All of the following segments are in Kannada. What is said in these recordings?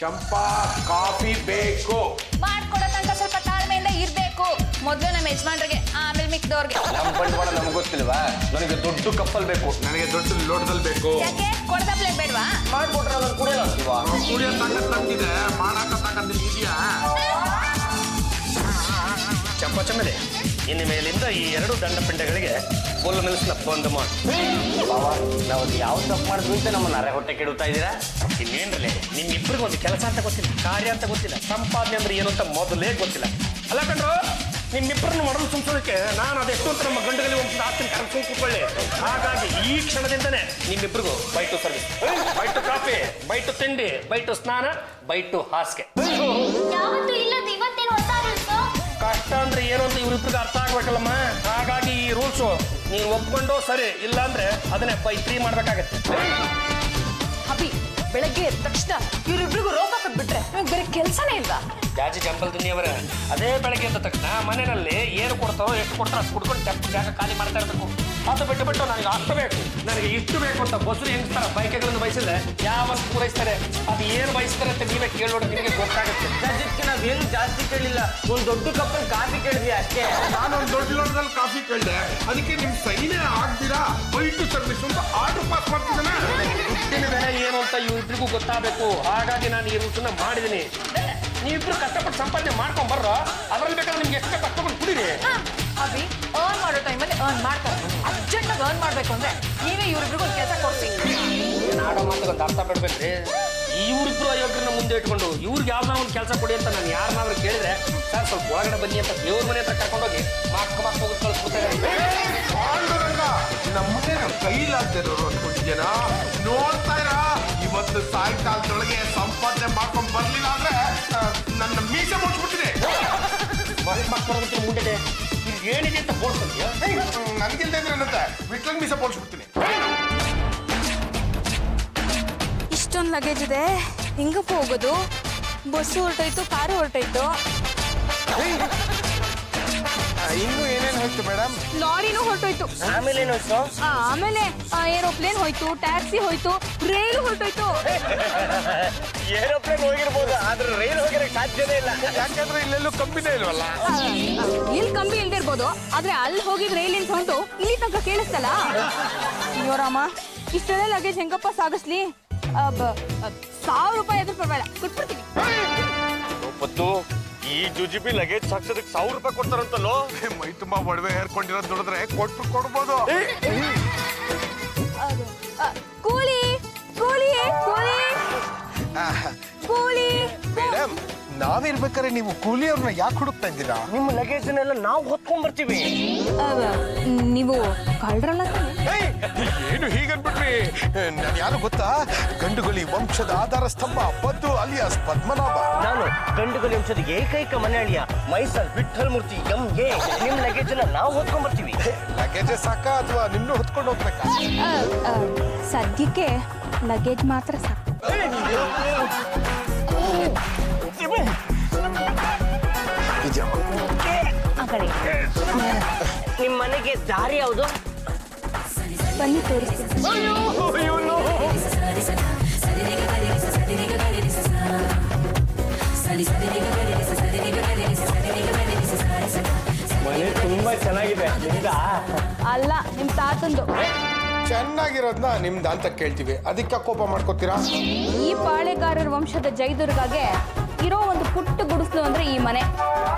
ಚಂಪಾ ಕಾಫಿ ಬೇಕು. ಮಾಡ್ಕೊಡೋ ತನಕ ಸ್ವಲ್ಪ ತಾಳ್ಮೆಯಿಂದ ಇರ್ಬೇಕು. ಮೊದಲು ನಮ್ಮ ಯಜಮಾನ್ರಿಗೆ, ಆಮೇಲೆ ಮಿಕ್ದವ್ರಿಗೆ. ನಮ್ಮ ಬಂಡವಾಳ ನಮ್ಗೆ ಗೊತ್ತಿಲ್ವಾ? ನನಗೆ ದೊಡ್ಡ ಕಪ್ಪಲ್ ಬೇಕು. ನನಗೆ ದೊಡ್ಡ ಲೋಟದಲ್ಲಿ ಬೇಕು. ಯಾಕೆ ಕೊಡದಪ್ಲೆ ಬೇಡವಾ? ಮಾಡ್ಕೊಟ್ರೆ ಅದನ್ನು ಕುಡಿಯಲ್ಲ ಅಂತೀವ. ಕುಡಿಯೋ ತಾಕತ್ತಿದೆ, ಮಾಡಾಕ ತಾಕತ್ತಿದೆ ಇದೆಯಾ? ಚಂಪಚಮ್ಮನೆ, ಇನ್ನು ಮೇಲಿಂದ ಈ ಎರಡು ದಂಡಪಿಂಡಗಳಿಗೆ ಫುಲ್ ಮಿಲ್ಸ್ನ ಬಂದ್ ಮಾಡಿ. ನಾವು ಯಾವ ತಪ್ಪು ಮಾಡಿದ್ವಿ ಅಂತ ನಮ್ಮನ್ನ ಅರೆ ಹೊಟ್ಟೆ ಕೆಡುತ್ತಾ ಇದ್ದೀರಾ? ಇನ್ನೇನ್ರಲ್ಲಿ ನಿಮ್ಮಿಬ್ಬರಿಗೂ ಒಂದು ಕೆಲಸ ಅಂತ ಗೊತ್ತಿಲ್ಲ, ಕಾರ್ಯ ಅಂತ ಗೊತ್ತಿಲ್ಲ, ಸಂಪಾದನೆ ಅಂದ್ರೆ ಏನು ಅಂತ ಮೊದಲೇ ಗೊತ್ತಿಲ್ಲ. ಅಲ್ಲ ಕಂಡ್ರು, ನಿಮ್ಮಿಬ್ಬರನ್ನು ಮೊದಲು ಸುಮ್ಸೋದಕ್ಕೆ ನಾನು ಅದೆಷ್ಟು ಅಂತ ನಮ್ಮ ಗಂಡುಗಳಿಗೆ ಒಂದು ಆಸ್ತಿನ ಕರ್ಕೊಂಡು ಕೂತ್ಕೊಳ್ಳಿ. ಹಾಗಾಗಿ ಈ ಕ್ಷಣದಿಂದನೇ ನಿಮ್ಮಿಬ್ಬರಿಗೂ by two service, by two coffee, by two ತಿಂಡಿ, ಬೈಟು ಸ್ನಾನ, ಬೈಟು ಹಾಸಿಗೆ. ಯಾವತ್ತೂ ಇಲ್ಲದ ಇವತ್ತೇನು ಹೊಸ ರೂಲ್ಸು? ಕಷ್ಟ ಅಂದ್ರೆ ಏನು ಅಂತ ಇವ್ರಿಬ್ರಿಗೆ ಅರ್ಥ ಆಗ್ಬೇಕಲ್ಲಮ್ಮ. ಹಾಗಾಗಿ ಈ ರೂಲ್ಸು ನೀನು ಒಪ್ಕೊಂಡು ಸರಿ, ಇಲ್ಲ ಅಂದ್ರೆ ಅದನ್ನೇ ಬೈ 3 ಮಾಡ್ಬೇಕಾಗತ್ತೆ. ಅಭಿ, ಬೆಳಗ್ಗೆ ಎದ್ದ ತಕ್ಷಣ ಇವ್ರಿಬ್ರಿಗೂ ರೋಗ ಬಿಟ್ರೆ ಬೇರೆ ಕೆಲಸನೇ ಇಲ್ವಾ? ಜಾಜಿ ಜಂಪಲ್ ದುನಿಯವರ ಅದೇ ಬೆಳಗ್ಗೆ ಎದ್ದ ತಕ್ಷಣ ಮನೆಯಲ್ಲಿ ಏನು ಕೊಡ್ತಾರೋ ಎಷ್ಟು ಕೊಡ್ತಾರೋ ಅಷ್ಟು ಕುಡ್ಕೊಂಡು ಜಾಗ ಖಾಲಿ ಮಾಡ್ತಾ ಇರಬೇಕು. ಅದು ಬಿಟ್ಟು ನನಗೆ ಅಷ್ಟು ಬೇಕು, ನನಗೆ ಇಷ್ಟು ಬೇಕು ಅಂತ ಬಸ್ರು ಹೆಂಗ್ಸ್ತಾರ ಬೈಕೆಗಳನ್ನು ಬಯಸಿದ್ರೆ ಯಾವತ್ತು ಪೂರೈಸ್ತಾರೆ. ಅದು ಏನು ಬಯಸ್ತಾರೆ ಅಂತ ನೀವೇ ಕೇಳೋಣ, ನಿಮಗೆ ಗೊತ್ತಾಗುತ್ತೆ. ಅದಕ್ಕೆ ನಾವೇನು ಜಾಸ್ತಿ ಕೇಳಿಲ್ಲ, ಒಂದು ದೊಡ್ಡ ಕಪ್ಪಲ್ ಕಾಫಿ ಕೇಳಿದ್ವಿ ಅಷ್ಟೇ. ನಾನೊಂದು ದೊಡ್ಡ ಲೋಟದಲ್ಲಿ ಕಾಫಿ ಕೇಳಿದೆ, ಅದಕ್ಕೆ ನಿಮ್ ಸೈನೇ ಆಗ್ದಿರಾ ಬೈಟು ಸರ್ವಿಸ್ ಅಂತ ಆರ್ಡರ್ ಪಾಸ್ ಮಾಡ್ತಿದ್ದಾನೆ. ದುಡ್ಡಿನ ಬೆಲೆ ಏನು ಅಂತ ಇವ್ರಿಬ್ರಿಗೂ ಗೊತ್ತಾಗಬೇಕು. ಹಾಗಾಗಿ ನಾನು ಈ ರೂಲ್ಸನ್ನ ಮಾಡಿದ್ದೀನಿ. ನೀವಿಬ್ರು ಕಷ್ಟಪಟ್ಟು ಸಂಪಾದನೆ ಮಾಡ್ಕೊಂಡ್ ಬರ್ರೋ, ಅದ್ರಲ್ಲಿ ಬೇಕಾದ್ರೆ ನಿಮ್ಗೆ ಎಷ್ಟು ಕಷ್ಟಪಟ್ಟು ಕುಡೀರಿ. ಅಭಿ, ಅರ್ನ್ ಮಾಡೋ ಟೈಮಲ್ಲಿ ಅರ್ನ್ ಮಾಡ್ತಾರೆ. ಅರ್ಜೆಂಟಾಗಿ ಅರ್ನ್ ಮಾಡ್ಬೇಕು ಅಂದ್ರೆ ನೀವೇ ಇವ್ರಿಬ್ರಿಗೂ ಒಂದು ಕೆಲಸ ಕೊಡ್ಸಿ. ಆಡೋ ಮಾತಿಗೆ ಒಂದು ಅರ್ಥ ಬಿಡ್ಬೇಕ್ರಿ. ಇವ್ರಿಬ್ರು ಅಯೋಗ್ಯರನ್ನ ಮುಂದೆ ಇಟ್ಕೊಂಡು ಇವ್ರಿಗೆ ಯಾವ್ದಾರ ಒಂದು ಕೆಲಸ ಕೊಡಿ ಅಂತ ನಾನು ಯಾರನ್ನಾದ್ರೂ ಕೇಳಿದ್ರೆ, ಸರ್ ಸ್ವಲ್ಪ ಒಳಗಡೆ ಬನ್ನಿ ಅಂತ ದೇವ್ರ ಮನೆ ಹತ್ರ ಕರ್ಕೊಂಡೋಗಿ ಮಾಕ್ ಹೋಗಿ ಕಳಿಸ್ಬಿಡ್ತಾರೆ. ನಮ್ಮನೆ ಕೈಲಾಗ್ತಿರೋರು ಅನ್ಕೊಂಡಿದ್ದೀನ ನೋಡ್ತಾ ಇರ. ಇವತ್ತು ಸಾಯಂಕಾಲದೊಳಗೆ ಸಂಪಾದನೆ ಮಾಡ್ಕೊಂಡ್ ಬರ್ಲಿಲ್ಲ ಅಂದ್ರೆ ನನ್ನ ಮೀಸೆ ಮುಚ್ಬಿಟ್ಟಿದೆ. ಮುಂದೆ ಇಲ್ಲಿ ಏನಿದೆ ಅಂತ ಬೋಡ್ಕೊಂತೀಯ? ನನಗಿಂತ ಏನಂತೆ ವಿಟ್ಲನ್ ಮೀಸೆ ಬೋಡ್ಸ್ಬಿಡ್ತೀನಿ. ಇಷ್ಟೊಂದು ಲಗೇಜ್ ಇದೆ, ಹೆಂಗಪ್ಪ ಹೋಗೋದು? ಬಸ್ಸು ಹೊರಟೋಯ್ತು, ಕಾರು ಹೊರಟೋಯ್ತು, ಇನ್ನು ಏನೇನು ಹೋಯ್ತು ಮೇಡಮ್? ಲಾರಿನೂ ಹೊರಟೋಯ್ತು. ಆಮೇಲೆ ಏನು ಹೋಯ್ತು? ಆಮೇಲೆ ಏರೋಪ್ಲೇನ್ ಹೋಯ್ತು, ಟ್ಯಾಕ್ಸಿ ಹೋಯ್ತು, ರೈಲು ಹೊರಟೋಯ್ತು. ಏರೋಪ್ಲೇನ್ ಹೋಗಿರ್ಬೋದು, ಆದ್ರೆ ರೈಲ್ ಹೋಗಿರಕ್ಕೆ ಸಾಧ್ಯನೇ ಇಲ್ಲ. ಯಾಕಂದ್ರೆ ಇಲ್ಲೆಲ್ಲೂ ಕಂಬಿನೇ ಇಲ್ವಲ್ಲ. ಇಲ್ಲಿ ಕಂಬಿ ಇಲ್ದಿರ್ಬೋದು, ಆದ್ರೆ ಅಲ್ಲಿ ಹೋಗಿದ್ ರೈಲಿನ ಸೌಂಡು ಇಲ್ಲಿ ತನಕ ಕೇಳಿಸ್ತಲ್ಲ. ಅಯ್ಯೋ ರಾಮ, ಇಷ್ಟೆಲ್ಲ ಲಗೇಜ್ ಹೆಂಗಪ್ಪ ಸಾಗಿಸ್ಲಿ? 1000 ರೂಪಾಯಿ ಆದ್ರೂ ಪರವಾಗಿಲ್ಲ, ಕೊಟ್ಬಿಡ್ತೀನಿ. ಪತ್ತು, ಈ ಜುಜಿಬಿ ಲಗೇಜ್ ಸಾಕ್ಸೋದಕ್ಕೆ 1000 ರೂಪಾಯಿ ಕೊಡ್ತಾರಂತಲ್ಲೋ? ಮೈ ತುಂಬಾ ಒಡವೆ ಹೇರ್ಕೊಂಡಿರೋದು ನೋಡಿದ್ರೆ ಕೊಡ್ಬೋದು. ಕೂಲಿ ಕೂಲಿ ಕೂಲಿ ಕೂಲಿ. ಮೇಡಮ್, ನಾವಿರ್ಬೇಕಾದ್ರೆ ನೀವು ಕೂಲಿಯವ್ರನ್ನ ಯಾಕೆ ಹುಡುಕ್ತಾ ಇದ್ದೀರಾ? ನಿಮ್ಮ ಲಗೇಜ್ನೆಲ್ಲ ನಾವು ಹೊತ್ಕೊಂಡ್ ಬರ್ತೀವಿ. ನೀವು ಕಳ್ರಲ್ಲ ತಾನೆ? ಏನು ಹೀಗನ್ಬಿಟ್ರಿ? ನಾನು ಯಾರು ಗೊತ್ತಾ? ಗಂಡುಗಲಿ ವಂಶದ ಆಧಾರ ಸ್ತಂಭ ಪದ್ದು ಅಲಿಯಾಸ್ ಪದ್ಮನಾಭ. ನಾನು ಗಂಡುಗಲಿ ವಂಶದ ಏಕೈಕ ಮನೆಯಾಳಿಯ ಮೈಸಲ್ ವಿಠಲ್ ಮೂರ್ತಿ ಎಂ.ಎ. ನಿಮ್ಮ ಲಗೇಜ್ ನಾವು ಹೊತ್ಕೊಂಡ್ ಬರ್ತೀವಿ. ಲಗೇಜ್ ಸಾಕ ಅಥವಾ ನಿನ್ನೂ ಹೊತ್ಕೊಂಡು ಹೋಗ್ಬೇಕಾ? ಸದ್ಯಕ್ಕೆ ಲಗೇಜ್ ಮಾತ್ರ ಸಾಕು. ಆ ಕಡೆ ನಿಮ್ಮ ಮನೆಗೆ ದಾರಿ ಯಾವುದು? ಬನ್ನಿ ತೋರಿಸ್ತೀನಿ. ಮನೆ ತುಂಬಾ ಚೆನ್ನಾಗಿದೆ. ಅಲ್ಲ, ನಿಮ್ ತಾತಂದು. ಚೆನ್ನಾಗಿರೋದ್ನ ನಿಮ್ದು ಅಂತ ಕೇಳ್ತೀವಿ, ಅದಕ್ಕೆ ಕೋಪ ಮಾಡ್ಕೋತೀರಾ? ಈ ಪಾಳೆಗಾರರ ವಂಶದ ಜಯದುರ್ಗಗೆ ಇರೋ ಒಂದು ಪುಟ್ಟ ಗುಡಿಸ್ಲು ಅಂದ್ರೆ ಈ ಮನೆ.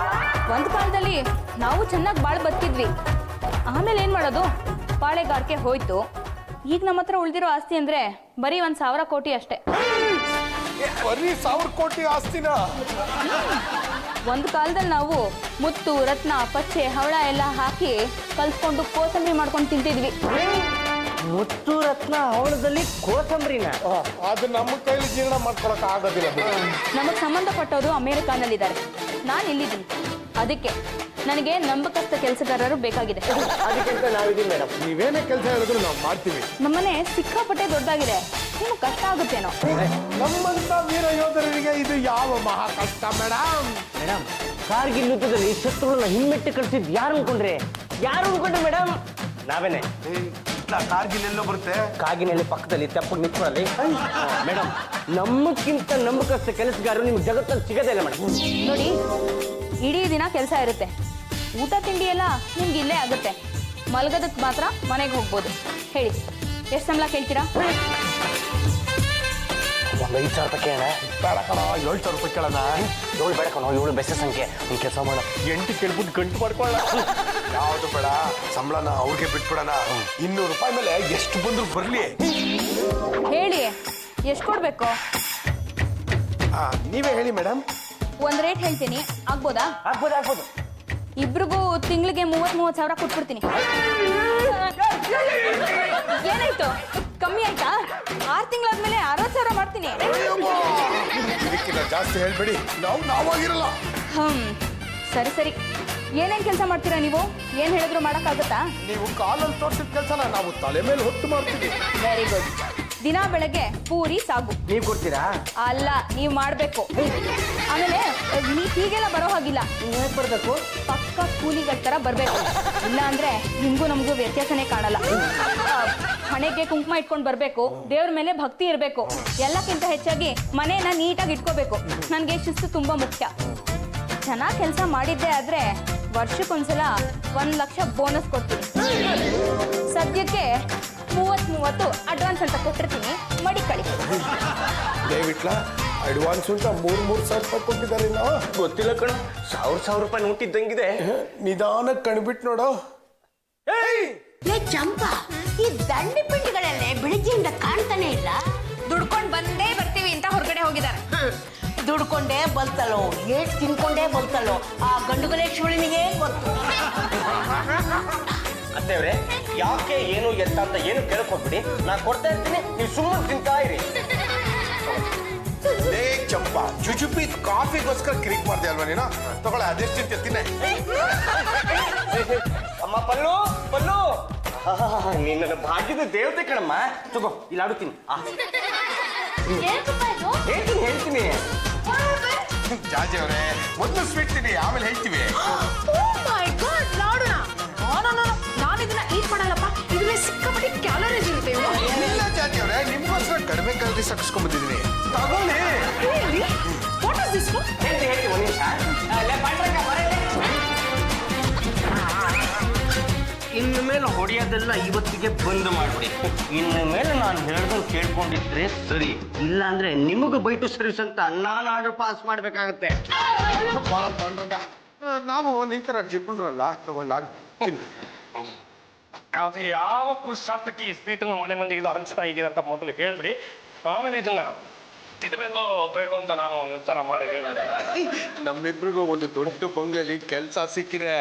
ಒಂದು ಕಾಲದಲ್ಲಿ ನಾವು ಚೆನ್ನಾಗಿ ಬಾಳ್ ಬದುಕಿದ್ವಿ. ಆಮೇಲೆ ಏನ್ ಮಾಡೋದು? ಪಾಳೆಗಾರಿಕೆ ಹೋಯ್ತು. ಈಗ ನಮ್ಮ ಹತ್ರ ಉಳಿದಿರೋ ಆಸ್ತಿ ಅಂದ್ರೆ ಬರೀ 1000 ಕೋಟಿ ಅಷ್ಟೇ. ಬರೀ 1000 ಕೋಟಿ ಆಸ್ತಿನ? ಒಂದು ಕಾಲದಲ್ಲಿ ನಾವು ಮುತ್ತು, ರತ್ನ, ಪಚ್ಚೆ, ಹವಳ ಎಲ್ಲ ಹಾಕಿ ಕಲ್ಸ್ಕೊಂಡು ಕೋಸಂಬರಿ ಮಾಡ್ಕೊಂಡು ತಿಂತಿದ್ವಿ. ಮುತ್ತು ರತ್ನ ಹವಳದಲ್ಲಿ ಕೋಸಂಬರಿನ? ಅದು ನಮ್ಮ ಕೈಲಿ ಜೀರ್ಣ ಮಾಡ್ಕೊಳಕ್ ಆಗೋದಿಲ್ಲ. ನಮಗ್ ಸಂಬಂಧಪಟ್ಟವರು ಅಮೆರಿಕಾನಲ್ಲಿದ್ದಾರೆ, ನಾನು ಇಲ್ಲಿದ್ದೀನಿ. ಅದಕ್ಕೆ ನನಗೆ ನಂಬಕಸ್ಥ ಕೆಲಸಗಾರರು ಬೇಕಾಗಿದೆ. ಅದಕ್ಕಿಂತ ನಾವಿದ್ದೀವಿ ಮೇಡಮ್. ನೀವೇನೇ ಕೆಲಸ ಹೇಳಿದ್ರು ನಾವು ಮಾಡ್ತೀವಿ. ನಮ್ಮನೆ ಸಿಕ್ಕಾಪಟ್ಟೆ ದೊಡ್ಡದಾಗಿದೆ, ನಿಮ್ಗೆ ಕಷ್ಟ ಆಗುತ್ತೇನೋ. ನಮ್ಮಂತ ವೀರ ಯೋಧರಿಗೆ ಇದು ಯಾವ ಮಹಾ ಕಷ್ಟ ಮೇಡಮ್? ಮೇಡಮ್, ಕಾರ್ಗಿಲ್ ಯುದ್ಧದಲ್ಲಿ ಶತ್ರುಗಳನ್ನ ಹಿಮ್ಮೆಟ್ಟಿ ಕಳಿಸಿದ್ ಯಾರು ಅನ್ಕೊಂಡ್ರೆ ಮೇಡಮ್? ನಾವೇನೆ. ಗೊತ್ತಾ ಕಾರ್ಗಿಲ್ ಎಲ್ಲೋ ಬರುತ್ತೆ. ಕಾಗಿನೆಲೆ ಪಕ್ಕದಲ್ಲಿ ತಪ್ಪು ನಿಂತ್ಕೊಳ್ಳಿ. ಮೇಡಮ್, ನಮ್ಮಕ್ಕಿಂತ ನಂಬಕಸ್ಥ ಕೆಲಸಗಾರರು ನಿಮ್ಗೆ ಜಗತ್ತಲ್ಲಿ ಸಿಗೋದೇ ಇಲ್ಲ ಮೇಡಮ್. ನೋಡಿ, ಇಡೀ ದಿನ ಕೆಲಸ ಇರುತ್ತೆ, ಊಟ ತಿಂಡಿ ಎಲ್ಲ ನಿಮ್ಗೆ ಇಲ್ಲೇ ಆಗುತ್ತೆ, ಮಲಗೋದಕ್ಕೆ ಮಾತ್ರ ಮನೆಗೆ ಹೋಗ್ಬೋದು. ಹೇಳಿ, ಎಷ್ಟು ಸಂಬಳ ಕೇಳ್ತೀರಾ? ಒಂದು 5,000 ರೂಪಾಯಿ ಕೇಳೋಣ. ಬೇಡ ಕಣ, 7,000 ರೂಪಾಯಿ ಕೇಳೋಣ. 7 ಬೇಡ ಕಣೋ, 7 ಬೆಸ ಸಂಖ್ಯೆ. ಒಂದು ಕೆಲಸ ಮಾಡೋಣ, 8 ಕೇಳ್ಬಿಟ್ಟು ಗಂಟು ಮಾಡ್ಕೊಳ್ಳ. ಯಾವುದು ಬೇಡ, ಸಂಬಳನ ಅವ್ರಿಗೆ ಬಿಟ್ಬಿಡೋಣ. 200 ರೂಪಾಯಿ ಮೇಲೆ ಎಷ್ಟು ಬಂದ್ರು ಬರ್ಲಿ. ಹೇಳಿ, ಎಷ್ಟು ಕೊಡಬೇಕು? ನೀವೇ ಹೇಳಿ ಮೇಡಮ್. ಒಂದು ರೇಟ್ ಹೇಳ್ತೀನಿ, ಆಗ್ಬೋದಾ? ಆಗ್ಬೋದು. ಇಬ್ರಿಗೂ ತಿಂಗಳಿಗೆ 30 ಸಾವಿರ ಕೊಟ್ಬಿಡ್ತೀನಿ. ಏನಾಯ್ತು, ಕಮ್ಮಿ ಆಯ್ತಾ? 6 ತಿಂಗಳಾದ್ಮೇಲೆ 60 ಸಾವಿರ ಮಾಡ್ತೀನಿ. ಇದಕ್ಕಿಂತ ಜಾಸ್ತಿ ಹೇಳ್ಬೇಡಿ, ನಾವಾಗಿರಲ್ಲ. ಸರಿ, ಏನೇನ್ ಕೆಲಸ ಮಾಡ್ತೀರಾ ನೀವು? ಏನ್ ಹೇಳಿದ್ರು ಮಾಡಕ್ಕಾಗತ್ತಾ? ನೀವು ಕಾಲಲ್ಲಿ ತೋರಿಸಿದ ಕೆಲಸನ ನಾವು ತಲೆ ಮೇಲೆ ಹೊತ್ತು ಮಾಡ್ತೀವಿ. Very good. ದಿನ ಬೆಳಗ್ಗೆ ಪೂರಿ ಸಾಗು. ನೀವು ಕೊಡ್ತೀರಾ? ಅಲ್ಲ, ನೀವು ಮಾಡ್ಬೇಕು. ಆಮೇಲೆ ನೀ ಹೀಗೆಲ್ಲ ಬರೋ ಹಾಗಿಲ್ಲ. ಹೇಗೆ ಬರ್ಬೇಕು? ಪಕ್ಕ ಕೂಲಿಗಳ ತರ ಬರ್ಬೇಕು. ಇಲ್ಲ ಅಂದ್ರೆ ನಿಮ್ಗೂ ನಮಗೂ ವ್ಯತ್ಯಾಸನೇ ಕಾಣಲ್ಲ. ಹಣೆಗೆ ಕುಂಕುಮ ಇಟ್ಕೊಂಡು ಬರ್ಬೇಕು, ದೇವ್ರ ಮೇಲೆ ಭಕ್ತಿ ಇರಬೇಕು, ಎಲ್ಲಕ್ಕಿಂತ ಹೆಚ್ಚಾಗಿ ಮನೇನ ನೀಟಾಗಿ ಇಟ್ಕೋಬೇಕು. ನನಗೆ ಶಿಸ್ತು ತುಂಬಾ ಮುಖ್ಯ. ಚೆನ್ನಾಗಿ ಕೆಲಸ ಮಾಡಿದ್ದೆ ಆದ್ರೆ ವರ್ಷಕ್ಕೊಂದ್ಸಲ 1 ಲಕ್ಷ ಬೋನಸ್ ಕೊಡ್ತೀನಿ. ಸದ್ಯಕ್ಕೆ 30 ಅಡ್ವಾನ್ಸ್ ಅಂತ ಕೊಟ್ಟಿರ್ತೀನಿ, ಮಡಿಕಳಿ. ದಯವಿಟ್ಲ ಅಡ್ವಾನ್ಸ್ ಅಂತ 3,000 ರೂಪಾಯಿ ಕೊಟ್ಟಿದ್ದಾರೆ. ನಾವು ಗೊತ್ತಿಲ್ಲ ಕಣ, 1,000 ರೂಪಾಯಿ ನೋಟ್ ಇದ್ದಂಗಿದೆ. ನಿಧಾನಕ್ಕೆ ಕಣ್ಬಿಟ್ಟು ನೋಡು. ಏ ಚಂಪಾ, ಈ ದಂಡಿ ಪಿಂಡಿಗಳನ್ನೇ ಬೆಳಿಗ್ಗೆಯಿಂದ ಕಾಣ್ತಾನೆ ಇಲ್ಲ. ದುಡ್ಕೊಂಡು ಬಂದೇ ಬರ್ತೀವಿ ಅಂತ ಹೊರಗಡೆ ಹೋಗಿದ್ದಾರೆ. ದುಡ್ಕೊಂಡೇ ಬಲ್ತಲ್ಲೋ, ಏಟ್ ತಿನ್ಕೊಂಡೇ ಬಲ್ತಲ್ಲೋ, ಆ ಗಂಡುಗಲೇಶ್ವರನಿಗೆ ಗೊತ್ತು. ಅದೇವ್ರೆ, ಯಾಕೆ ಏನು ಎತ್ತ ಅಂತ ಏನು ಕೇಳ್ಕೊಟ್ಬಿಡಿ, ನಾನು ಕೊಡ್ತಾ ಇರ್ತೀನಿ, ನೀವು ಸುಮ್ಮನೆ ತಿಂತಾ ಇರಿ. ಏ ಚಂಪಾ, ಜುಜುಬಿ ಕಾಫಿಗೋಸ್ಕರ ಕ್ರಿಕ್ ಮಾಡ್ದೆ ಅಲ್ವಾ ನೀನು? ತಗೊಳ್ಳ, ಅದೆಷ್ಟು ತಿನ್ನೆ. ಅಮ್ಮ ಪಲ್ಲು, ನಿನ್ನ ಭಾಗ್ಯದ ದೇವತೆ ಕಣಮ್ಮ. ತಗೋ, ಇಲ್ಲಿ ಆಡುತ್ತೀನಿ. ಹೇಳ್ತೀನಿ. ಜಾಜಿ ಅವರೇ, ಒಂದು ಸ್ವೀಟ್ ತಿನ್ನಿ, ಆಮೇಲೆ ಹೇಳ್ತೀವಿ. ನಾನು ಇದನ್ನ ಈಟ್ ಮಾಡಲ್ಲಪ್ಪ, ಇದನ್ನ ಸಿಕ್ಕಾಪಟ್ಟೆ ಕ್ಯಾಲರೀಸ್ ಇರುತ್ತೆ. ಇಲ್ಲ ಜಾಜಿ ಅವರೇ, ನಿಮ್ಗೋಸ್ಕರ ಕಡಿಮೆ ಕ್ಯಾಲರಿ ಸಾಕಿಸ್ಕೊಂಡ್ ಬಂದಿದ್ದೀನಿ, ತಗೊಳ್ಳಿ. ಹೇಳ್ತೀನಿ, ಒಂದು ನಿಮಿಷ. ಇನ್ನು ಮೇಲೆ ಹೊಡೆಯೋದೆಲ್ಲ ಇವತ್ತಿಗೆ ಬಂದ್ ಮಾಡ್ಬಿಡಿ. ಇನ್ನು ಮೇಲೆ ನಾನು ಹೇಳ್ದಂಗೆ ಕೇಳ್ಕೊಂಡಿದ್ರೆ ಸರಿ, ಇಲ್ಲ ಅಂದ್ರೆ ನಿಮಗೂ ಬೈಟು ಸರ್ವಿಸ್ ಅಂತ ನಾನು ಆರ್ಡರ್ ಪಾಸ್ ಮಾಡ್ಬೇಕಾಗತ್ತೆ. ನಾವು ನಿಂತರ ಜಿಪ್ಕೊಂಡ್ರಲ್ಲ, ತಗೊಂಡ ಯಾವ ಪುಸ್ತಕಕ್ಕೆ ಸ್ವೀಟ್ ಮನೆ ಮಂದಿ ಇದು ಹಂಚ್ತಾ ಇದೀರ ಅಂತ ಮೊದಲು ಹೇಳ್ಬಿಡಿ, ಆಮೇಲೆ ಇದನ್ನ ತಿನ್ನಬೇಕು ಬೇಕು ಅಂತ ನಾನು ನಿರ್ಧಾರ ಮಾಡಿ ಹೇಳಿದೆ. ನಮ್ಮಿಬ್ರಿಗೂ ಒಂದು ದೊಡ್ಡ ಬಂಗಲಿ ಕೆಲಸ ಸಿಕ್ಕಿದೆ.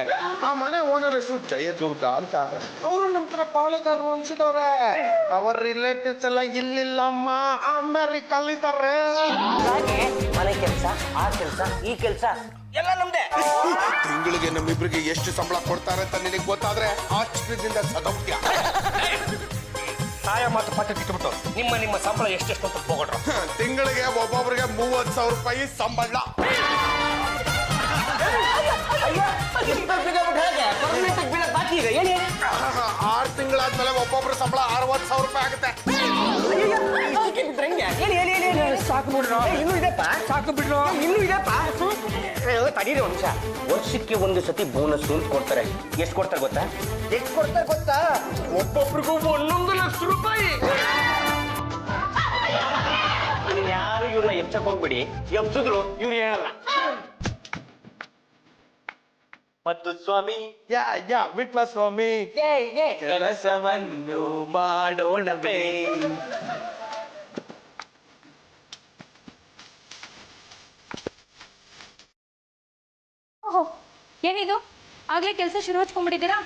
ಆ ಮನೆ ಓನರ್ ಹೆಸರು ಜಯದುರ್ಗ ಅಂತ. ಅವರು ನಮ್ ತರ ಪಾಳೆಗಾರರು ಅನ್ಸಿದವ್ರೆ. ಅವರ ರಿಲೇಟಿವ್ಸ್ ಎಲ್ಲ ಇಲ್ಲಿಲ್ಲಮ್ಮ, ಅಮೆರಿಕಲ್ಲಿದ್ದಾರೆ. ಹಾಗೆ ಮನೆ ಕೆಲಸ, ಆ ಕೆಲಸ, ಈ ಕೆಲಸ ಎಲ್ಲ ನಮ್ದೆ. ತಿಂಗಳಿಗೆ ನಮ್ಮಿಬ್ರಿಗೆ ಎಷ್ಟು ಸಂಬಳ ಕೊಡ್ತಾರೆ ಅಂತ ನಿನಗೆ ಗೊತ್ತಾದ್ರೆ ಆಶ್ಚರ್ಯದಿಂದ ಸದಮ್ಯ. ತಾಯ ಮಾತು ಪಕ್ಕ ಕಿಟ್ಬಿಟ್ಟು ನಿಮ್ಮ ಸಂಬಳ ಎಷ್ಟೆಷ್ಟು ಅಂತ ಹೋಗೋಣ. ತಿಂಗಳಿಗೆ ಒಬ್ಬೊಬ್ರಿಗೆ 30,000 ರೂಪಾಯಿ ಸಂಬಳ. 6 ತಿಂಗಳಾದ್ಮೇಲೆ ಒಬ್ಬೊಬ್ರ ಸಂಬಳ 60,000 ರೂಪಾಯಿ ಆಗುತ್ತೆ. ಸಾಕು ಬಿಡ್ರೋ, ಇನ್ನೂ ಇದೆಪ್ಪ. ತಡೀರಿ ಒಂದು ನಿಮಿಷ. ವರ್ಷಕ್ಕೆ ಒಂದು ಸತಿ ಬೋನಸ್ ಅಂತ ಕೊಡ್ತಾರೆ. ಎಷ್ಟು ಕೊಡ್ತಾರೆ ಗೊತ್ತಾ? ಒಬ್ಬೊಬ್ರಿಗೂ 1 ಲಕ್ಷ ರೂಪಾಯಿ. ಯಾರು ಇವ್ರನ್ನ ಎಪ್ಸಕ್ ಹೋಗ್ಬಿಡಿ, ಎಪ್ಸಿದ್ರು ಇವ್ರು ಹೇಳಲ್ಲ. ಮತ್ತು ಸ್ವಾಮಿ ಬಿಟ್ಲ ಸ್ವಾಮಿ, ಕೆಲಸವನ್ನು ಮಾಡೋಣವೇ. ಓಹೋ, ಏನಿದು ಆಗ್ಲೇ ಕೆಲಸ ಶುರು ಹಚ್ಕೊಂಡ್ಬಿಟ್ಟಿದ್ದೀರಾ?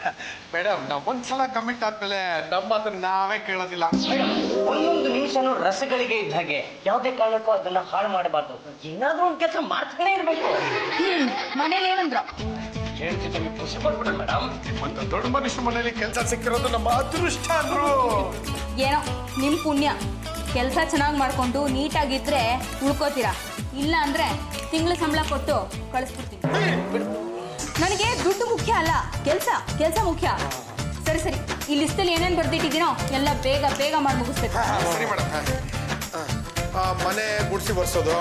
ಮೇಡಮ್, ನಾವು ಒಂದ್ಸಲ ಕಮಿಟ್ ಆದ್ಮೇಲೆ ನಮ್ಮ ಅದನ್ನ ನಾವೇ ಕೇಳೋದಿಲ್ಲ. ಒಂದೊಂದು ನಿಮಿಷನೂ ರಸಗಳಿಗೆ ಇದ್ದ ಹಾಗೆ, ಯಾವುದೇ ಕಾರಣಕ್ಕೂ ಅದನ್ನ ಹಾಳು ಮಾಡಬಾರ್ದು. ಏನಾದ್ರೂ ಒಂದು ಕೆಲಸ ಮಾಡ್ತಾನೆ ಇರ್ಬೇಕು. ಮನೇಲಿ ಏನಂದ್ರು? ಹೇಳ್ತಿದ್ದೀವಿ, ಖುಷಿ ಪಡ್ಬಿಟ್ರೆ ಮೇಡಮ್. ಒಂದು ದೊಡ್ಡ ಮನುಷ್ಯ ಮನೇಲಿ ಕೆಲಸ ಸಿಕ್ಕಿರೋದು ನಮ್ಮ ಅದೃಷ್ಟ ಅಂದ್ರು. ಏನೋ ನಿಮ್ ಪುಣ್ಯ. ಕೆಲಸ ಚೆನ್ನಾಗಿ ಮಾಡ್ಕೊಂಡು ನೀಟಾಗಿದ್ರೆ ಉಳ್ಕೋತೀರಾ, ಇಲ್ಲ ಅಂದ್ರೆ ತಿಂಗಳ ಸಂಬಳ ಕೊಟ್ಟು ಕಳಿಸ್ಬಿಡ್ತೀನಿ. ನನಗೆ ದುಡ್ಡು ಮುಖ್ಯ ಅಲ್ಲ, ಕೆಲಸ ಮುಖ್ಯ. ಸರಿ ಸರಿ ಈ ಲಿಸ್ಟಲ್ಲಿ ಏನೇನು ಬರ್ದಿಟ್ಟಿದ್ದೀನೋ ಎಲ್ಲ ಬೇಗ ಬೇಗ ಮಾಡಿ ಮುಗಿಸ್ಬೇಕು. ಸರಿ ಮೇಡಮ್. ಮನೆ ಗುಡಿಸಿ ಬರ್ಸೋದು,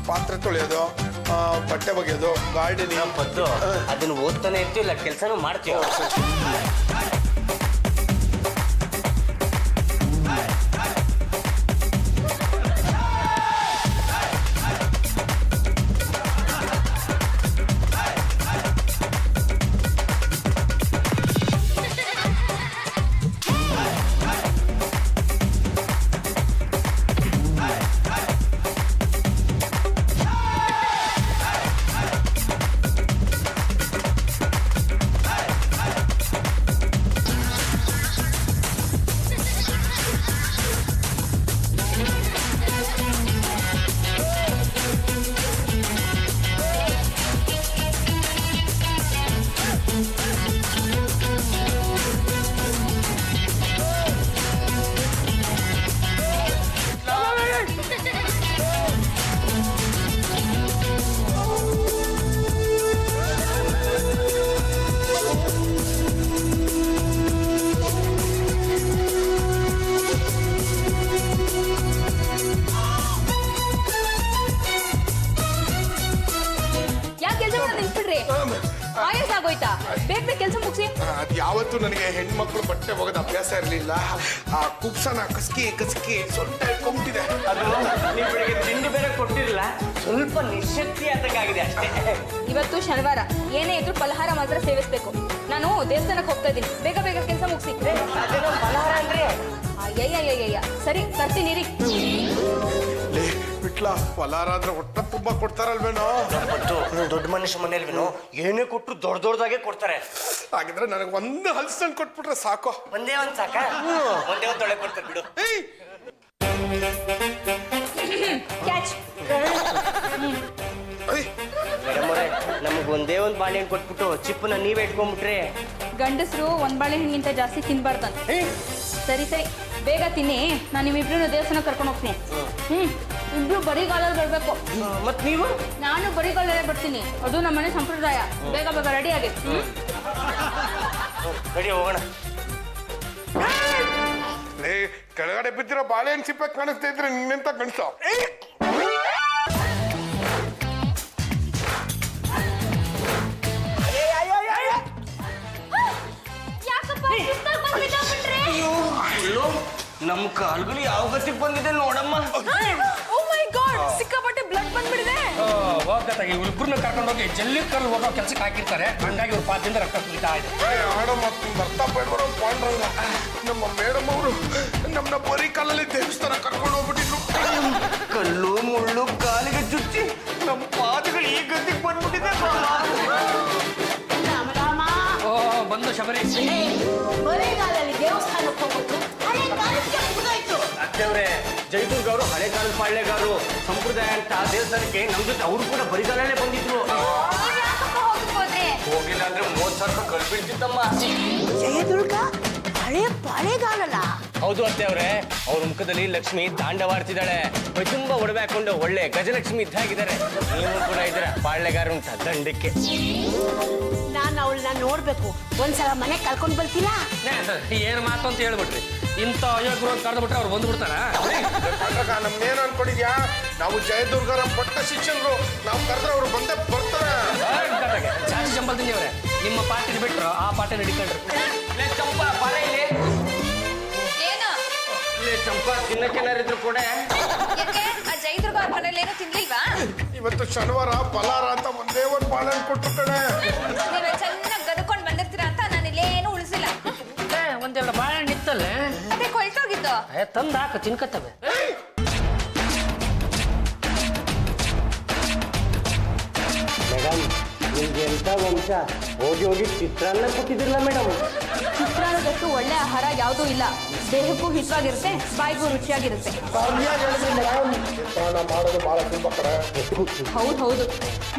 ಪಾತ್ರೆ ತೊಳೆಯೋದು, ಬಟ್ಟೆ ಒಗೆಯೋದು, ಗಾರ್ಡನಿಂಗ್. ಪದ್ದು ಅದನ್ನ ಓದ್ತಾನೆ ಇರ್ತೀವಿಲ್ಲ, ಕೆಲಸನೂ ಮಾಡ್ತೀವಿ. ಆಯಾಸ ಆಗೋಯ್ತಾ? ಬೇಗ ಬೇಗ ಕೆಲಸ ಮುಗಿಸಿ. ಅದು ಯಾವತ್ತೂ ನನಗೆ ಹೆಣ್ಮಕ್ಳು ಬಟ್ಟೆ ಒಗೆದ ಅಭ್ಯಾಸ ಇರಲಿಲ್ಲ. ಆ ಕುಪ್ಸನ ಕಸ್ಕಿ ಕಸ್ಕಿ ಸೊಂಟ ಇಟ್ಕೊಂಡ್ಬಿಟ್ಟಿದೆ. ಅದು ನೀವು ಬೆಳಿಗ್ಗೆ ತಿಂಡಿ ಬೇರೆ ಕೊಟ್ಟಿರಲ್ಲ, ಸ್ವಲ್ಪ ನಿಶಕ್ತಿ ಆದಂಗಾಗಿದೆ ಅಷ್ಟೇ. ಇವತ್ತು ಶನಿವಾರ, ಏನೇ ಇದ್ರು ಫಲಹಾರ ಮಾತ್ರ ಸೇವಿಸ್ಬೇಕು. ನಾನು ದೇವಸ್ಥಾನಕ್ಕೆ ಹೋಗ್ತಾ ಇದ್ದೀನಿ, ಬೇಗ ಬೇಗ ಕೆಲಸ ಮುಗಿಸಿ. ಅದೇನೋ ಫಲಹಾರ ಅಂದ್ರೆ ಅಯ್ಯಯ್ಯಯ್ಯಯ್ಯ, ಸರಿ ತರ್ತೀನಿ ರೀ. ಬಿಟ್ಲ ಫಲಾರ ಆದ್ರೆ ಹೊಟ್ಟೆ ತುಂಬಾ ಕೊಡ್ತಾರಲ್ವೇನೋ. ದೊಡ್ಡ ಮನುಷ್ಯ ಮನೇಲಿವೇನೋ ಏನೇ ಕೊಟ್ಟರು ದೊಡ್ಡ ದೊಡ್ಡದಾಗೆ ಕೊಡ್ತಾರೆ. ಹಾಗಿದ್ರೆ ನನಗೆ ಒಂದು ಹಲ್ಸನ್ ಕೊಟ್ಬಿಟ್ರೆ ಸಾಕು. ಒಂದೇ ಒಂದ್ ಸಾಕ, ಒಂದೇ ಒಂದ್ ತೊಳೆ ಕೊಡ್ತಾರೆ ಬಿಡು. ಕ್ಯಾಚ್. ಮೇಡಮ್ ಅವರೇ, ನಮ್ಗೆ ಒಂದೇ ಒಂದ್ ಬಾಳೆಹಣ್ಣು ಕೊಟ್ಬಿಟ್ಟು ಚಿಪ್ಪನ್ನ ನೀವೇ ಇಟ್ಕೊಂಡ್ಬಿಟ್ರೆ. ಗಂಡಸರು ಒಂದ್ ಬಾಳೆಹಣ್ಣಿಗಿಂತ ಜಾಸ್ತಿ ತಿನ್ಬಾರ್ದಂತ. ಸರಿ ಸರಿ ಬೇಗ ತಿನ್ನಿ, ನಾನು ನಿಮ್ಮಿಬ್ರು ದೇವಸ್ಥಾನ ಕರ್ಕೊಂಡು ಹೋಗ್ತೀನಿ. ಇಬ್ರು ಬರಿಗಾಲಲ್ಲಿ ಬರ್ಬೇಕು. ಮತ್ ನೀವು? ನಾನು ಬರಿಗಾಲಲ್ಲೇ ಬರ್ತೀನಿ, ಅದು ನಮ್ಮನೆ ಸಂಪ್ರದಾಯ. ಬೇಗ ಬೇಗ ರೆಡಿ ಆಗಿ. ರೆಡಿ, ಹೋಗೋಣ. ಕೆಳಗಡೆ ಬಿದ್ದಿರೋ ಬಾಳೆಹಣ್ಣು ಸಿಪ್ಪೆ ಕಾಣಿಸ್ತಾ ಇದ್ರೆ ನಿನ್ನೆಂತ ಗಂಡಸ. ನಮ್ ಕಾಲ್ಗಳು ಯಾವ ಗತಿಗೆ ಬಂದಿದೆ ನೋಡಮ್ಮ. ಓ ಮೈ ಗಾಡ್, ಸಿಕ್ಕಾಪಟ್ಟೆ ಬ್ಲಡ್ ಬಂದ್ಬಿಡಿದೆ. ಹೋಗ್ತಾಗಿ ಇವ್ರಿಬ್ರನ್ನ ಕರ್ಕೊಂಡೋಗಿ ಜಲ್ಲಿ ಕರ್ಲು ಹೋಗೋ ಕೆಲ್ಸಕ್ಕೆ ಹಾಕಿರ್ತಾರೆ. ಹಂಗಾಗಿ ಇವ್ರ ಪಾದದಿಂದ ರಕ್ತ ಕುಡಿತಾ ಇದೆ. ಆಡಮ್ಮ ಬರ್ತಾ ಬೇಡವರು ಪಾಂಡ್ರಂಗ. ನಮ್ಮ ಮೇಡಮ್ ಅವರು ನಮ್ಮನ್ನ ಬರೀ ಕಾಲಲ್ಲಿ ದೇವಸ್ಥಾನ ಕರ್ಕೊಂಡು ಹೋಗ್ಬಿಟ್ಟಿದ್ರು. ಕಲ್ಲು ಮುಳ್ಳು ಕಾಲಿಗೆ ಚುಚ್ಚಿ ನಮ್ಮ ಪಾದಗಳು ಈ ಗತಿಗೆ ಬಂದ್ಬಿಟ್ಟಿದೆ. ರಾಮ ರಾಮ, ಓ ಬಂದು ಶಬರಿ. ಬರೆಗಾಲಲ್ಲಿ ದೇವಸ್ಥಾನಕ್ಕೆ ಹೋಗ್ಬಿಟ್ಟು ಹಳೆ ಕಾಲಕ್ಕೆ ಮುಗಿದೋಯ್ತು. ಅತ್ತೇವ್ರೆ, ಜೈದುರ್ಗ ಅವರು ಹಳೆ ಕಾಲದ ಪಾಳ್ಯಗಾರರು. ಸಂಪ್ರದಾಯ ಅಂತ ದೇವಸ್ಥಾನಕ್ಕೆ ನಮ್ ಜೊತೆ ಅವರು ಕೂಡ ಬರಿಗಾಲಲ್ಲೇ ಬಂದಿದ್ರು. ಹೋಗಿಲ್ಲ ಅಂದ್ರೆ 30,000 ರೂಪಾಯಿ ಕಳ್ಬಿಡ್ತಿದ್ದಮ್ಮ. ಜಯದುರ್ಗ ಹಳೆ ಪಾಳೆಗಾಲಲ್ಲ? ಹೌದು ಅತ್ತೇವ್ರೆ, ಅವ್ರ ಮುಖದಲ್ಲಿ ಲಕ್ಷ್ಮಿ ತಾಂಡವಾಡ್ತಿದ್ದಾಳೆ. ಮೈ ತುಂಬಾ ಒಡವೆ ಹಾಕೊಂಡು ಒಳ್ಳೆ ಗಜಲಕ್ಷ್ಮಿ ಇದ್ದಾಗಿದ್ದಾರೆ. ನೀವು ಕೂಡ ಇದ್ದೀರ ಪಾಳ್ಯಗಾರ ಅಂತ ದಂಡಕ್ಕೆ. ನಾನು ಅವಳನ್ನ ನೋಡ್ಬೇಕು, ಒಂದ್ಸಲ ಮನೆ ಕರ್ಕೊಂಡು ಬರ್ತೀರಾ? ಏನ್ ಮಾತು ಅಂತ ಹೇಳ್ಬಿಟ್ರಿ. ಇಂಥ ಅಯೋಗ್ಯರು ಅಂತ ಕರೆದ್ಬಿಟ್ರೆ ಅವ್ರು ಬಂದ್ಬಿಡ್ತಾರ. ನಮ್ನೇನು ಅನ್ಕೊಂಡಿದ್ಯಾ? ನಾವು ಜಯದುರ್ಗರ ಪಟ್ಟ ಶಿಕ್ಷಕರು. ನಾವು ಕರೆದ್ರೆ ಅವ್ರು ಬಂದೇ ಬರ್ತಾರೆ. ಜಾಸ್ತಿ ಸಂಬಳ ತಿಂದಿವ್ರೆ. ನಿಮ್ಮ ಪಾರ್ಟಿನ ಬಿಟ್ರು ಆ ಪಾರ್ಟಿ ನಡಿಕೊಂಡ್ರು. ಚಂಪಾ ಬಾರ ಇಲ್ಲಿ. ಚಂಪಾ ತಿನ್ನಕ್ಕೆನಾರಿದ್ರು ಕೂಡ ಜೈದುರ್ಗ ಅವ್ರ ಮನೇಲಿ ಏನೋ ತಿನ್ಲಿಲ್ವಾ? ಇವತ್ತು ಶನಿವಾರ ಫಲಾರ ಅಂತ ಒಂದೇ ಒಂದು ಬಾಳೆಹಣ್ಣು ಕೊಟ್ಟು ಕಡೆ. ನೀವೇ ಚೆನ್ನಾಗಿ ಗದ್ಕೊಂಡು ಬಂದಿರ್ತೀರಾ ಅಂತ ನಾನು ಇಲ್ಲೇನು ಉಳಿಸಿಲ್ಲ. ಒಂದೆರಡು ಬಾಳೆಹಣ್ಣು ಇತ್ತಲ್ಲೇ, ಅದೇ ಕೊಳ್ತೋಗಿದ್ದು. ತಂದು ಹಾಕ ತಿನ್ಕತ್ತವೆ. ಮೇಡಮ್, ನಿಮ್ಗೆ ಎಂತ ವಂಶ, ಹೋಗಿ ಹೋಗಿ ಚಿತ್ರಾನ್ನ ಕೊಟ್ಟಿದ್ದಿರಲ್ಲ ಮೇಡಮ್. ಚಿತ್ರಾನ್ನದಷ್ಟು ಒಳ್ಳೆ ಆಹಾರ ಯಾವುದೂ ಇಲ್ಲ. ದೇಹಕ್ಕೂ ಹಿತವಾಗಿರುತ್ತೆ, ಬಾಯಿಗೂ ರುಚಿಯಾಗಿರುತ್ತೆ. ಮಾಡೋದು ಬಹಳ ತುಂಬ ಕಡೆ. ಹೌದು ಹೌದು,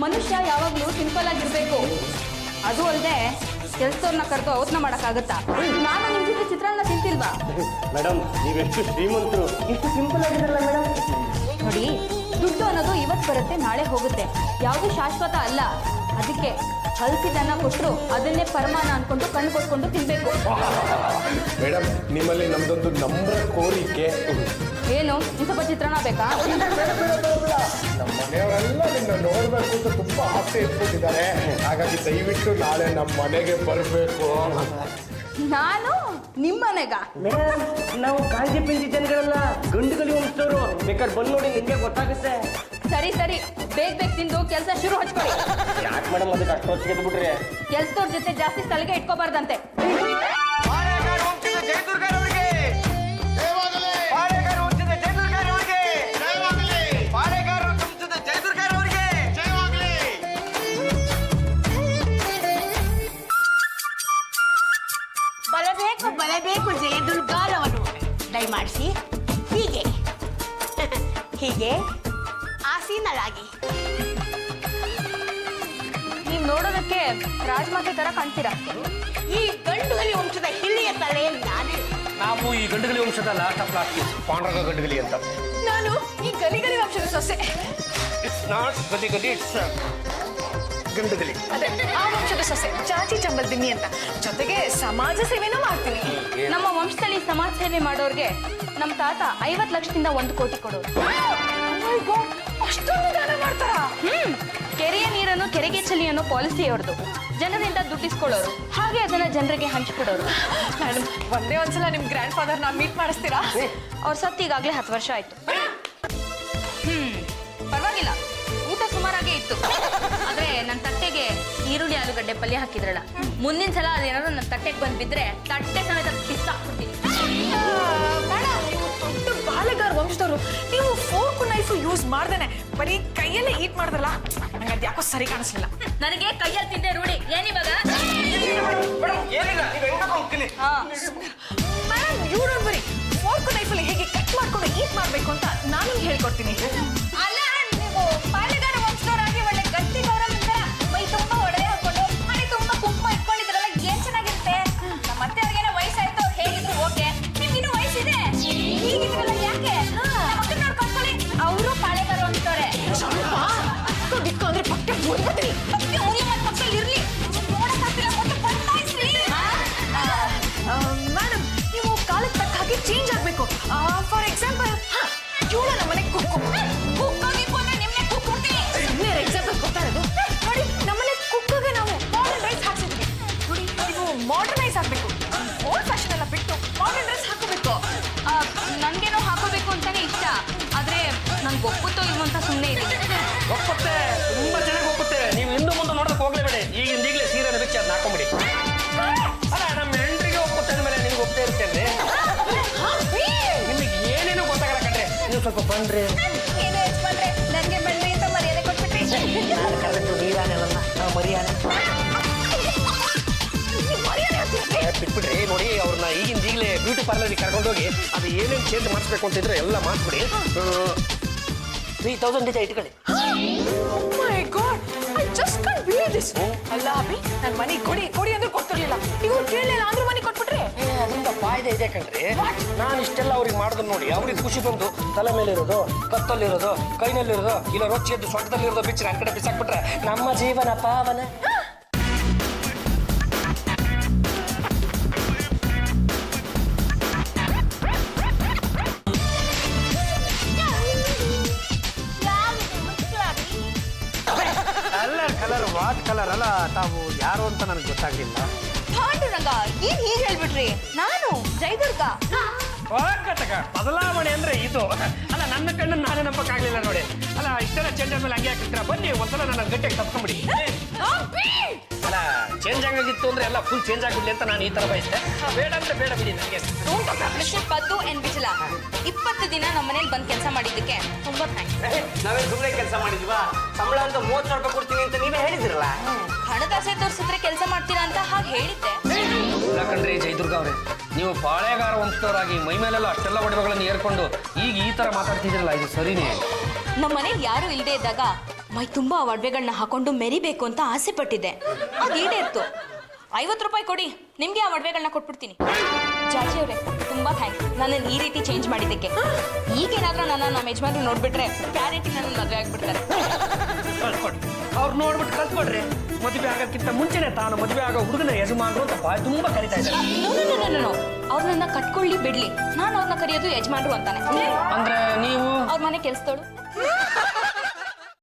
ಮನುಷ್ಯ ಯಾವಾಗಲೂ ಸಿಂಪಲ್ ಆಗಿರ್ಬೇಕು. ಅದು ಅಲ್ಲದೆ ಕೆಲಸದವ್ರನ್ನ ಕರೆದು ಔತಣ ಮಾಡೋಕ್ಕಾಗತ್ತಾ? ನಾನು ನಿಮ್ಮ ಜೊತೆ ಚಿತ್ರಾನ್ನ ತಿಂತಿಲ್ವಾ? ಮೇಡಮ್, ನೀವೆಷ್ಟು ಶ್ರೀಮಂತರು, ಇಷ್ಟು ಸಿಂಪಲ್ ಆಗಿರಲ್ಲ ಮೇಡಮ್. ನೋಡಿ, ದುಡ್ಡು ಅನ್ನೋದು ಇವತ್ತು ಬರುತ್ತೆ ನಾಳೆ ಹೋಗುತ್ತೆ, ಯಾವುದು ಶಾಶ್ವತ ಅಲ್ಲ. ಅದಕ್ಕೆ ಹಲ್ಸಿದನ್ನ ಕೊಟ್ಟರು ಅದನ್ನೇ ಪರಮಾನ ಅನ್ಕೊಂಡು ಕಣ್ಣು ಕೊಟ್ಕೊಂಡು ತಿನ್ಬೇಕು. ಮೇಡಮ್, ನಿಮ್ಮಲ್ಲಿ ನಮ್ದೊಂದು ನಮ್ರ ಕೋರಿಕೆ. ಏನು ಸ್ವಲ್ಪ ಚಿತ್ರಾನ್ನ ಬೇಕಾ? ನಮ್ಮ ಮನೆಯವರೆಲ್ಲ ನಿನ್ನ ನೋಡ್ಬೇಕು ಅಂತ ತುಂಬಾ ಆಸೆ ಇಟ್ಕೊಂಡಿದ್ದಾರೆ. ಹಾಗಾಗಿ ದಯವಿಟ್ಟು ನಾಳೆ ನಮ್ಮ ಮನೆಗೆ ಬರಬೇಕು. ನಾನು ನಿಮ್ಮನೆಗ? ಮೇಡಮ್, ನಾವು ಕಾಳಜಿ ಪಿಂಜಿ ಜನಗಳೆಲ್ಲ ಗಂಡುಗಲಿ ವಂಶದವರು. ಬೇಕಾದ್ರೆ ಬಂದು ನೋಡಿ, ನಿಮಗೆ ಗೊತ್ತಾಗುತ್ತೆ. ಸರಿ ಸರಿ, ಬೇಗ ಬೇಗ ತಿಂದು ಕೆಲಸ ಶುರು ಹಚ್ಕೊಳ್ಳಿ. ಯಾಕೆ ಮೇಡಮ್ ಅದಕ್ಕೆ ಅಷ್ಟು ಹೊತ್ತಿಗೆ ಬಿಟ್ರೆ? ಕೆಲ್ಸದವ್ರ ಜೊತೆ ಜಾಸ್ತಿ ಸ್ಥಳಗೆ ಇಟ್ಕೋಬಾರ್ದಂತೆ. ಬರಬೇಕು ಜಯದುರ್ಗಾರವರು. ದಯಮಾಡಿಸಿ ಹೀಗೆ ಹೀಗೆ ಆಸೀನರಾಗಿ. ನೀವ್ ನೋಡೋದಕ್ಕೆ ರಾಜಮಾತೆ ತರ ಕಾಣ್ತೀರಾ. ಈ ಗಂಡುಗಲಿ ವಂಶದ ಹಿರಿಯ ತಲೆ ನಾನೇ. ನಾವು ಈ ಗಂಡುಗಲಿ ವಂಶದ last of last Pandranga Gandugali ಅಂತ. ನಾನು ಈ ಗಲಿಗಲಿ ವಂಶದ ಸೊಸೆ. It's not Gali, it's Gandugali. ಅದೇ ಆ ವಂಶದ ಸೊಸೆ ಚಾಚಿ ಚಂಬಲ್ದಿನಿ ಅಂತ. ಜೊತೆಗೆ ಸಮಾಜ ಸೇವೆನೂ ಮಾಡ್ತೀನಿ. ನಮ್ಮ ವಂಶದಲ್ಲಿ ಸಮಾಜ ಸೇವೆ ಮಾಡೋರ್ಗೆ ನಮ್ಮ ತಾತ 50 ಲಕ್ಷದಿಂದ 1 ಕೋಟಿ ಕೊಡೋರು. ಅಷ್ಟೊಂದು ದಾನ ಮಾಡ್ತಾರಾ? ಕೆರೆಯ ನೀರನ್ನು ಕೆರೆಗೆ ಚೆಲ್ಲಿ ಅನ್ನೋ ಪಾಲಿಸಿ ಅವ್ರದ್ದು. ಜನರಿಂದ ದುಡ್ಡಿಸ್ಕೊಳ್ಳೋರು, ಹಾಗೆ ಅದನ್ನ ಜನರಿಗೆ ಹಂಚಿಕೊಡೋರು. ನಾನು ಒಂದೇ ಒಂದ್ಸಲ ನಿಮ್ ಗ್ರ್ಯಾಂಡ್ ಫಾದರ್ನ ಮೀಟ್ ಮಾಡಿಸ್ತೀರಾ? ಅವ್ರ ಸತ್ತು ಈಗಾಗಲೇ 10 ವರ್ಷ ಆಯ್ತು. ಪರವಾಗಿಲ್ಲ, ಊಟ ಸುಮಾರಾಗೇ ಇತ್ತು. ಆದ್ರೆ ನನ್ನ ತಟ್ಟೆಗೆ ಈರುಳ್ಳಿ ಆಲೂಗಡ್ಡೆ ಪಲ್ಯ ಹಾಕಿದ್ರಲ್ಲ, ಮುಂದಿನ ಸಲ ಅದೇನಾದ್ರು ನನ್ನ ತಟ್ಟೆಗೆ ಬಂದ್ ಬಿದ್ರೆ ತಟ್ಟೆ ಸಮೇತ ಕಿತ್ತಾಕ್ಬಿಡ್ತೀನಿ. ಮೇಡಮ್, ನೀವು ದೊಡ್ಡ ಬಾಳೆಗಾರ ವಂಶದವರು. ನೀವು ಫೋರ್ಕ್ ನೈಫ್ ಯೂಸ್ ಮಾಡ್ದೇನೆ ಬರೀ ಕೈಯಲ್ಲೇ ಈಟ್ ಮಾಡಿದ್ರಲ್ಲ, ನಂಗೆ ಅದು ಯಾಕೋ ಸರಿ ಕಾಣಿಸ್ಲಿಲ್ಲ. ನನಗೆ ಕೈಯಲ್ಲಿ ತಿಂದೆ ರೂಢಿ. ಏನಿವಾಗ? Madam, you don't worry. Fork ನೈಫಲ್ಲಿ ಹೇಗೆ ಕಟ್ ಮಾಡ್ಕೊಂಡು ಈಟ್ ಮಾಡ್ಬೇಕು ಅಂತ ನಾನು ಹೇಳ್ಕೊಡ್ತೀನಿ. ಅಲ್ಲ, ನೀವು ಬಾಳೆಗಾರ ವಂಶದವರಾಗಿ ಒಳ್ಳೆ ಗಟ್ಟಿ ಗೌರವದಿಂದ ಮೈ ತುಂಬಾ ಒಡವೆ ಹಾಕೊಂಡು ಮನೆ ತುಂಬಾ ಕುಂಕುಮ ಇಟ್ಕೊಂಡಿದ್ರಲ್ಲ, ಏನ್ ಚೆನ್ನಾಗಿರುತ್ತೆ. ನಮ್ಮ ಮತ್ತೆ ಅವ್ರಿಗೇನೋ ವಯಸ್ಸಾಯ್ತು, ಹೇಗಿದ್ರು ಓಕೆ. ನಿಮ್ಗಿನ್ನೂ ವಯಸ್ಸಿದೆ, ಹೀಗಿದ್ರಲ್ಲ ಯಾಕೆ? ಮಕ್ಕಳು ನೋಡ್ಕೊಂಡ್ಕೊಳ್ಳಿ. ಅವರು ಬಾಳೆಗಾರ ವಂಶದವರೇ. ಸ್ವಲ್ಪ ಬಿಕ್ಕು ಅಂದ್ರೆ ಪಕ್ಕ ಮುರಿಬಿಡ್ತೀನಿ. ಪಕ್ಕದಲ್ಲಿ ಇರ್ಲಿ, ನೋಡಕ್ಕಾಗ್ತಿಲ್ಲ, ಮತ್ತೆ ಬದಲಾಯಿಸ್ಲಿ. ಮೇಡಮ್, ನೀವು ಕಾಲಕ್ಕೆ ತಕ್ಕ ಹಾಗೆ ಚೇಂಜ್ ಆಗ್ಬೇಕು. ಫಾರ್ ಎಕ್ಸಾಂಪಲ್, ಇವಳು ನಮ್ಮನೆ ಕುಕ್ಕು. ಕುಕ್ಕೋಗಿಕ್ಕು ಅಂದ್ರೆ ನಿಮ್ನೆ ಕುಕ್ಕೊಡ್ತೀನಿ. ಇನ್ನೇನು ಎಕ್ಸಾಂಪಲ್ ಕೊಡ್ತಾ ಇರೋದು ನೋಡಿ. ನಮ್ಮನೆ ಕುಕ್ಕಿಗೆ ನಾವು ಮಾಡರ್ನ್ ರೈಸ್ ಹಾಕ್ಸಿದ್ವಿ. ನೋಡಿ, ನೀವು ಮಾಡರ್ನೈಸ್ ಆಗ್ಬೇಕು. ಓಲ್ಡ್ ಫ್ಯಾಷನ್ ಎಲ್ಲ ಬಿಟ್ಟು ಮಾಡರ್ನ್ ರೈಸ್ ಹಾಕೋಬೇಕು. ನನ್ಗೇನೋ ಹಾಕೋಬೇಕು ಅಂತಾನೆ ಇಷ್ಟ, ಆದ್ರೆ ನನ್ಗೆ ಒಪ್ಪುತ್ತೋ ಇಲ್ವೋ ಅಂತ ಸುಮ್ಮನೆ ಇದ್ದೀನಿ. ಒಪ್ಪುತ್ತೆ, ತುಂಬಾ ಚೆನ್ನಾಗಿ ಒಪ್ಪುತ್ತೆ. ನೀವು ಇನ್ನು ಮುಂದೆ ನೋಡೋದಕ್ಕೆ ಹೋಗ್ಲೇಬೇಡಿ. ಈಗಲೇ ಸೀರೆನ ಬಿಚ್ಚಿ ಅದನ್ನ ಹಾಕೊಂಬಿಡಿ. ಅಲ್ಲ, ನಮ್ಮ ಹೆಂಡ್ರಿಗೆ ಒಪ್ಪುತ್ತೆ ಅಂದ್ಮೇಲೆ ನಿಮ್ಗೆ ಒಪ್ಪೇ ಇರ್ತೇನೆ. ನಿಮಗೆ ಏನೇನೋ ಗೊತ್ತಾಗಲ್ಲ ಕಣ್ರೆ. ನೀವು ಸ್ವಲ್ಪ ಬಂದ್ರೆ ಏನು ಯಜಮಾನ್ರೆ, ನನಗೆ ಬನ್ನಿ ಅಂತ ಮರ್ಯಾದೆ ಕೊಟ್ಬಿಟ್ರಿ. ಬಿಟ್ಬಿಡ್ರಿ. ನೋಡಿ, ಅವ್ರನ್ನ ಈಗಲೇ ಬ್ಯೂಟಿ ಪಾರ್ಲರ್ಗೆ ಕರ್ಕೊಂಡೋಗಿ ಅದು ಏನೇನು ಚೇಂಜ್ ಮಾಡಿಸ್ಬೇಕು ಅಂತಿದ್ರೆ ಎಲ್ಲ ಮಾಡಿಸ್ಬಿಡಿ. 3000 ಇದೆ ಇಟ್ಕೊಳ್ಳಿ. Oh my God, I just can't believe this. ಅಲ್ಲ ಅಭಿ, ನನ್ನ ಮನೆ ಕೊಡಿ ಅಂದ್ರೆ ಕೊಡ್ತಿರ್ಲಿಲ್ಲ. ಇವ್ರು ಕೇಳಲಿಲ್ಲ ಅಂದ್ರೆ ಮನೆ ಕೊಟ್ಬಿಟ್ರೆ. ಅದರಿಂದ ಫಾಯ್ದೆ ಇದೆ ಕಣ್ರಿ. ನಾನು ಇಷ್ಟೆಲ್ಲ ಅವ್ರಿಗೆ ಮಾಡಿದ್ರು ನೋಡಿ, ಅವ್ರಿಗೆ ಖುಷಿ ಬಂದು ತಲೆ ಮೇಲಿರೋದು, ಕತ್ತಲ್ಲಿರೋದು, ಕೈನಲ್ಲಿರೋದು, ಇಲ್ಲ ರೊಚ್ಚಿದ್ದು ಸೊಂಟದಲ್ಲಿರೋದು ಬಿಚ್ಚಿ ನನ್ನ ಕಡೆ ಬಿಸಾಕ್ಬಿಟ್ರೆ ನಮ್ಮ ಜೀವನ ಪಾವನ. ಕಲರ್ ವಾಟ್ ಕಲರ್ ಅಲ್ಲ, ತಾವು ಯಾರು ಅಂತ ನನಗೆ ಗೊತ್ತಾಗ್ಲಿಲ್ಲ. ಪಾಂಡುರಂಗ, ಏನ್ ಹೀಗೆ ಹೇಳ್ಬಿಟ್ರಿ? ನಾನು ಜಯದುರ್ಗ. ಬದಲಾವಣೆ ಅಂದ್ರೆ ಇದು ಅಲ್ಲ. ನನ್ನ ಕಣ್ಣನ್ನು ನಾನೇ ನಂಬಕ್ಕಾಗ್ಲಿಲ್ಲ ನೋಡಿ. ಅಲ್ಲ, ಇಷ್ಟೆಲ್ಲ ಚೇಂಜ್ ಆದ್ಮೇಲೆ ಹಂಗೆ ಹಾಕಿರ್ತೀರ. ಬನ್ನಿ ಒಂದ್ಸಲ ನನ್ನ ಗಟ್ಟಿಗೆ ತಪ್ಕೊಂಬಿಡಿ. ಅಲ್ಲ, ಚೇಂಜ್ ಆಗಿತ್ತು ಅಂದ್ರೆ ಎಲ್ಲ ಫುಲ್ ಚೇಂಜ್ ಆಗಿರ್ಲಿ ಅಂತ ನಾನು ಈ ತರ ಬಯಸ್ತೆ. ಬೇಡ ಅಂದ್ರೆ ಬೇಡ ಬಿಡಿ. ನನಗೆ ಮಿಸ್ಟರ್ ಪದ್ದು ಅಂಡ್ ವಿಜಲ, 20 ದಿನ ನಮ್ಮ ಮನೇಲಿ ಬಂದು ಕೆಲಸ ಮಾಡಿದ್ದಕ್ಕೆ ತುಂಬಾ ಥ್ಯಾಂಕ್ಸ್. ನಾವೇ ಸುಮ್ಮನೆ ಕೆಲಸ ಮಾಡಿದ್ವಾ? ಸಂಬಳ ಅಂತ 30 ರೂಪಾಯಿ ಕೊಡ್ತೀನಿ ಅಂತ ನೀವೇ ಹೇಳಿದಿರಲ್ಲ. ಹಣದಾಸೆ ತೋರಿಸಿದ್ರೆ ಕೆಲಸ ಮಾಡ್ತೀರಾ ಅಂತ ಹಾಗೆ ಹೇಳಿದ್ದೆ. ಯಾಕಂದ್ರೆ ಜಯದುರ್ಗ ಅವರೇ, ನೀವು ಬಾಳೆಗಾರ ವಂಶದವರಾಗಿ ಮೈ ಮೇಲೆಲ್ಲ ಅಷ್ಟೆಲ್ಲ ಒಡವೆಗಳನ್ನು ಏರ್ಕೊಂಡು ಈಗ ಈ ತರ ಮಾತಾಡ್ತಿದ್ರಲ್ಲ, ಇದು ಸರಿನೇ? ನಮ್ಮ ಮನೇಲಿ ಯಾರು ಇಲ್ಲದೆ ಇದ್ದಾಗ ಮೈ ತುಂಬಾ ಒಡವೆಗಳನ್ನ ಹಾಕೊಂಡು ಮೆರಿಬೇಕು ಅಂತ ಆಸೆ ಪಟ್ಟಿದ್ದೆ. ಅದು ಈಡೇರ್ತು. 50 ರೂಪಾಯಿ ಕೊಡಿ, ನಿಮ್ಗೆ ಆ ಒಡವೆಗಳನ್ನ ಕೊಟ್ಬಿಡ್ತೀನಿ. ಜಾಜಿ ಅವ್ರೆ ತುಂಬಾ ಥ್ಯಾಂಕ್ಸ್ ನನ್ನನ್ನು ಈ ರೀತಿ ಚೇಂಜ್ ಮಾಡಿದ್ದಕ್ಕೆ. ಈಗೇನಾದ್ರೂ ನಮ್ಮ ಯಜಮಾನ್ರು ನೋಡ್ಬಿಟ್ರೆ ಗ್ಯಾರಂಟಿ ನನ್ನ ಮದುವೆ ಆಗ್ಬಿಡ್ತಾರೆ. ಕಲ್ತ್ಕೊಡ್ರಿ ಅವ್ರು ನೋಡ್ಬಿಟ್ಟು ಕಲ್ತ್ಕೊಡ್ರಿ. ಮದುವೆ ಆಗೋಕ್ಕಿಂತ ಮುಂಚೆನೆ ತಾನು ಮದುವೆ ಆಗೋ ಹುಡುಗನ ಯಜಮಾನ್ರು ಅಂತ ಬಾಯ್ ತುಂಬಾ ಕರಿತಾ ಇದ್ದಾರೆ. ಅವ್ರು ನನ್ನ ಕಟ್ಕೊಳ್ಳಿ ಬಿಡ್ಲಿ, ನಾನು ಅವ್ರನ್ನ ಕರೆಯೋದು ಯಜಮಾನ್ರು ಅಂತಾನೆ. ಅಂದ್ರೆ ನೀವು ಅವ್ರ ಮನೆ ಕೆಲ್ಸದೋಳು.